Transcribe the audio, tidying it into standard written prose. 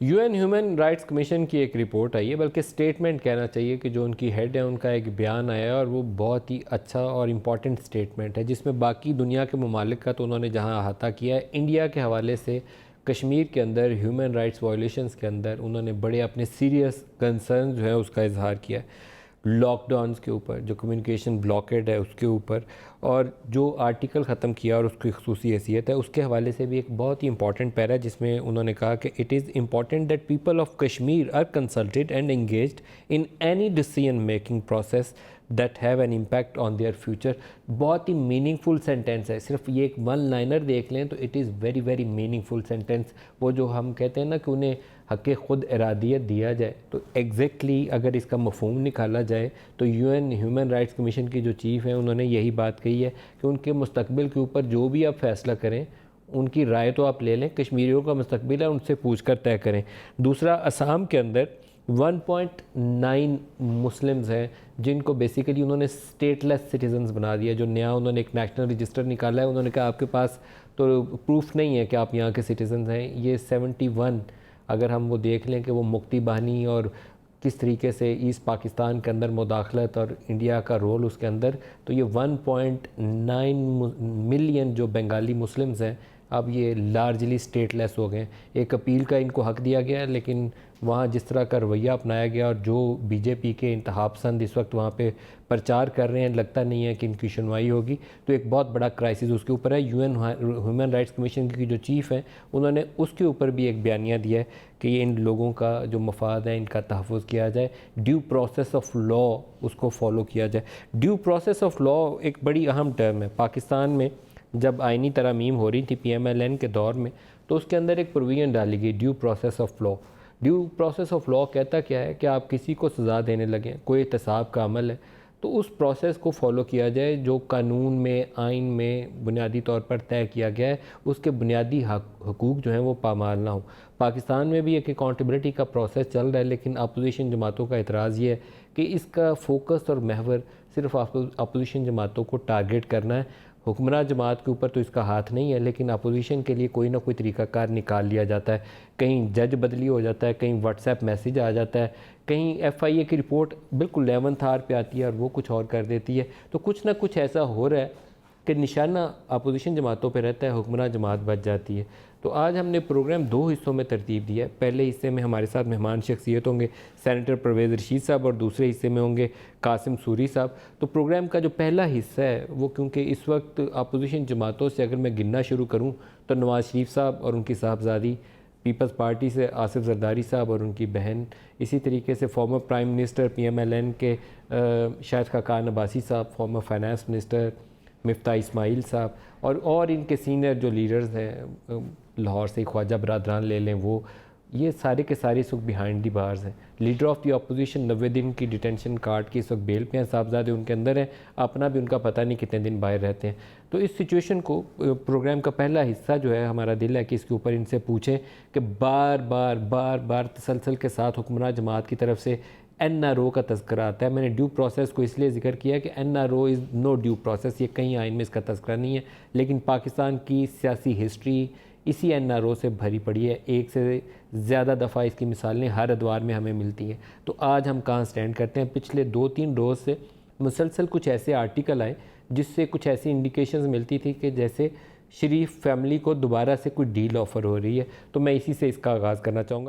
UN human rights commission की एक report आई है, बल्कि स्टेटमेंट कहना चाहिए कि जो उनकी हेड है उनका एक बयान आया है और वो बहुत ही अच्छा और इम्पॉर्टेंट स्टेटमेंट है, जिसमें बाकी दुनिया के ममालिक का तो उन्होंने जहां अहाता किया है, इंडिया के हवाले से कश्मीर के अंदर ह्यूमन राइट्स वायलेशंस के अंदर उन्होंने बड़े अपने सीरियस कंसर्न जो है उसका इजहार किया है। लॉकडाउन्स के ऊपर, जो कम्युनिकेशन ब्लॉकेड है उसके ऊपर, और जो आर्टिकल ख़त्म किया और उसकी खसूसी हैसियत है उसके हवाले से भी एक बहुत ही इंपॉर्टेंट पैरा है, जिसमें उन्होंने कहा कि it is important that people of Kashmir are consulted and engaged in any decision making process that have an impact on their future. बहुत ही मीनिंगफुल सेंटेंस है, सिर्फ ये एक वन लाइनर देख लें तो it is very very meaningful sentence. वो जो हम कहते हैं ना कि उन्हें हक़ खुद इरादियत दिया जाए, तो एग्जैक्टली अगर इसका मफ़हूम निकाला जाए तो यूएन ह्यूमन राइट्स कमीशन की जो चीफ़ हैं उन्होंने यही बात कही है कि उनके मुस्तकबिल के ऊपर जो भी आप फ़ैसला करें उनकी राय तो आप ले लें, कश्मीरियों का मुस्तकबिल है उनसे पूछ कर तय करें। दूसरा, असम के अंदर 1.9 मुस्लिम्स हैं जिनको बेसिकली उन्होंने स्टेटलेस सिटीजन्स बना दिया। जो नया उन्होंने एक नेशनल रजिस्टर निकाला है, उन्होंने कहा आपके पास तो प्रूफ नहीं है कि आप यहाँ के सिटीजन्स हैं। ये 71 अगर हम वो देख लें कि वो मुक्ति बानी और किस तरीके से ईस्ट पाकिस्तान के अंदर मुदाखलत और इंडिया का रोल उसके अंदर, तो ये 1.9 मिलियन जो बंगाली मुस्लिम्स हैं अब ये लार्जली स्टेटलेस हो गए। एक अपील का इनको हक़ दिया गया है, लेकिन वहाँ जिस तरह का रवैया अपनाया गया और जो बीजेपी के इंतहा पसंद इस वक्त वहाँ पे प्रचार कर रहे हैं, लगता नहीं है कि इनकी सुनवाई होगी। तो एक बहुत बड़ा क्राइसिस उसके ऊपर है। यूएन ह्यूमन राइट्स कमीशन की जो चीफ़ हैं उन्होंने उसके ऊपर भी एक बयानिया दिया है कि ये इन लोगों का जो मफाद है इनका तहफ़्फ़ुज़ किया जाए, ड्यू प्रोसेस ऑफ लॉ उसको फॉलो किया जाए। ड्यू प्रोसेस ऑफ लॉ एक बड़ी अहम टर्म है। पाकिस्तान में जब आइनी तरमीम हो रही थी पीएमएलएन के दौर में, तो उसके अंदर एक प्रोविजन डाली गई, due process of law. Due process of law कहता क्या है कि आप किसी को सज़ा देने लगें, कोई एहतसाब का अमल है, तो उस प्रोसेस को फॉलो किया जाए जो कानून में, आइन में बुनियादी तौर पर तय किया गया है, उसके बुनियादी हकूक़ जो हैं वो पामाल ना हो। पाकिस्तान में भी एक अकाउंटेबिलिटी का प्रोसेस चल रहा है, लेकिन अपोजिशन जमातों का एतराज़ ये है कि इसका फोकस और महवर सिर्फ अपोजिशन जमातों को टारगेट करना है। हुक्मरान जमात के ऊपर तो इसका हाथ नहीं है, लेकिन अपोजिशन के लिए कोई ना कोई तरीक़ाकार निकाल लिया जाता है। कहीं जज बदली हो जाता है, कहीं व्हाट्सएप मैसेज आ जाता है, कहीं एफआईए की रिपोर्ट बिल्कुल 11th आवर पे आती है और वो कुछ और कर देती है। तो कुछ ना कुछ ऐसा हो रहा है कि निशाना अपोजिशन जमातों पे रहता है, हुक्मरान जमात बच जाती है। तो आज हमने प्रोग्राम दो हिस्सों में तरतीब दिया है। पहले हिस्से में हमारे साथ मेहमान शख्सियत होंगे सेनेटर परवेज़ रशीद साहब, और दूसरे हिस्से में होंगे कासिम सूरी साहब। तो प्रोग्राम का जो पहला हिस्सा है वो, क्योंकि इस वक्त अपोजिशन जमातों से अगर मैं गिनना शुरू करूँ तो नवाज़ शरीफ साहब और उनकी साहबजादी, पीपल्स पार्टी से आसिफ जरदारी साहब और उनकी बहन, इसी तरीके से फॉर्मर प्राइम मिनिस्टर पीएमएलएन के शाहिद खाकान अब्बासी साहब, former finance minister Miftah Ismail साहब, और इनके सीनियर जो लीडर्स हैं लाहौर से ख्वाजा बरदरान ले लें, वो ये सारे के सारे इस वक्त बिहाइंड दी बार्स हैं। लीडर ऑफ द अपोजिशन 90 दिन की डिटेंशन काट के इस वक्त बेल पे हैं, साहबजादे उनके अंदर हैं, अपना भी उनका पता नहीं कितने दिन बाहर रहते हैं। तो इस सिचुएशन को प्रोग्राम का पहला हिस्सा जो है, हमारा दिल है कि इसके ऊपर इनसे पूछें कि बार बार तसलसल के साथ हुक्मरान जमात की तरफ से एनआरओ का तज़किरा आता है। मैंने ड्यू प्रोसेस को इसलिए जिक्र किया कि NRO is no due process, ये कहीं आइन में इसका तज़किरा नहीं है, लेकिन पाकिस्तान की सियासी हिस्ट्री इसी एनआरओ से भरी पड़ी है। एक से ज़्यादा दफ़ा इसकी मिसालें हर अदवार में हमें मिलती हैं। तो आज हम कहाँ स्टैंड करते हैं? पिछले 2-3 रोज़ से मुसलसल कुछ ऐसे आर्टिकल आए जिससे कुछ ऐसी इंडिकेशंस मिलती थी कि जैसे शरीफ फैमिली को दोबारा से कोई डील ऑफ़र हो रही है। तो मैं इसी से इसका आगाज़ करना चाहूँगा।